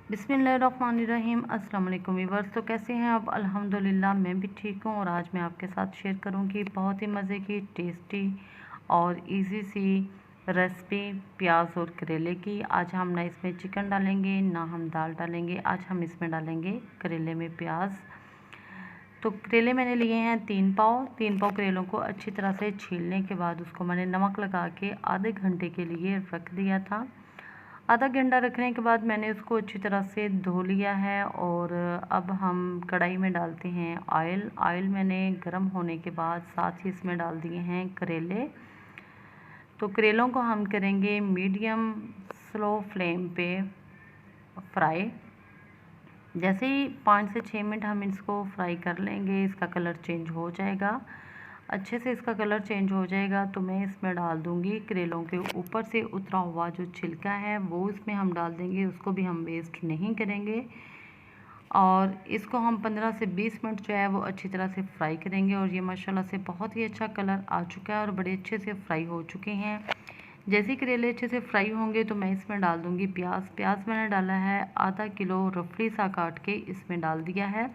बिस्मिल्लाहिर्रहमानिर्रहीम। अस्सलाम वालेकुम व्यूअर्स। तो कैसे हैं आप? अल्हम्दुलिल्लाह मैं भी ठीक हूँ और आज मैं आपके साथ शेयर करूँगी बहुत ही मज़े की, टेस्टी और इजी सी रेसिपी प्याज और करेले की। आज हम ना इसमें चिकन डालेंगे ना हम दाल डालेंगे, आज हम इसमें डालेंगे करेले में प्याज। तो करेले मैंने लिए हैं 3 पाव करेलों को अच्छी तरह से छीलने के बाद उसको मैंने नमक लगा के आधे घंटे के लिए रख दिया था। आधा घंटा रखने के बाद मैंने उसको अच्छी तरह से धो लिया है और अब हम कढ़ाई में डालते हैं ऑयल मैंने गर्म होने के बाद साथ ही इसमें डाल दिए हैं करेले। तो करेलों को हम करेंगे मीडियम स्लो फ्लेम पे फ्राई। जैसे ही 5 से 6 मिनट हम इसको फ्राई कर लेंगे, इसका कलर चेंज हो जाएगा, अच्छे से इसका कलर चेंज हो जाएगा तो मैं इसमें डाल दूँगी करेलों के ऊपर से उतरा हुआ जो छिलका है वो इसमें हम डाल देंगे, उसको भी हम वेस्ट नहीं करेंगे। और इसको हम 15 से 20 मिनट जो है वो अच्छी तरह से फ्राई करेंगे। और ये माशाल्लाह से बहुत ही अच्छा कलर आ चुका है और बड़े अच्छे से फ्राई हो चुके हैं। जैसे ही करेले अच्छे से फ्राई होंगे तो मैं इसमें डाल दूँगी प्याज मैंने डाला है आधा किलो रफली सा काट के इसमें डाल दिया है।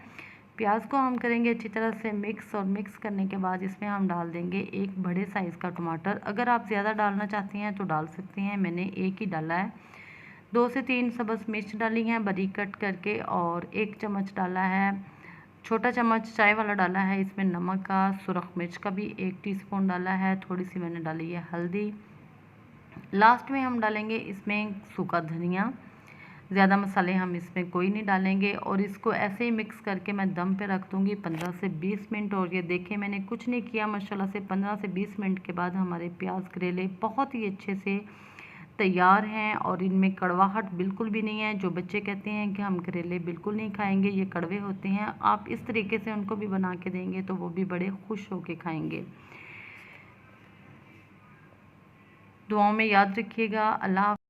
प्याज को हम करेंगे अच्छी तरह से मिक्स और मिक्स करने के बाद इसमें हम डाल देंगे एक बड़े साइज़ का टमाटर। अगर आप ज़्यादा डालना चाहती हैं तो डाल सकती हैं, मैंने एक ही डाला है। 2 से 3 सब्ज़ मिर्च डाली हैं बारीक कट करके और 1 चम्मच डाला है, छोटा चम्मच चाय वाला डाला है इसमें नमक का। सुरख मिर्च का भी 1 टीस्पून डाला है, थोड़ी सी मैंने डाली है हल्दी। लास्ट में हम डालेंगे इसमें सूखा धनिया। ज़्यादा मसाले हम इसमें कोई नहीं डालेंगे और इसको ऐसे ही मिक्स करके मैं दम पे रख दूँगी 15 से 20 मिनट। और ये देखें मैंने कुछ नहीं किया, माशाल्लाह से 15 से 20 मिनट के बाद हमारे प्याज करेले बहुत ही अच्छे से तैयार हैं और इनमें कड़वाहट बिल्कुल भी नहीं है। जो बच्चे कहते हैं कि हम करेले बिल्कुल नहीं खाएंगे, ये कड़वे होते हैं, आप इस तरीके से उनको भी बना के देंगे तो वो भी बड़े खुश होके खाएंगे। दुआओं में याद रखिएगा। अल्लाह।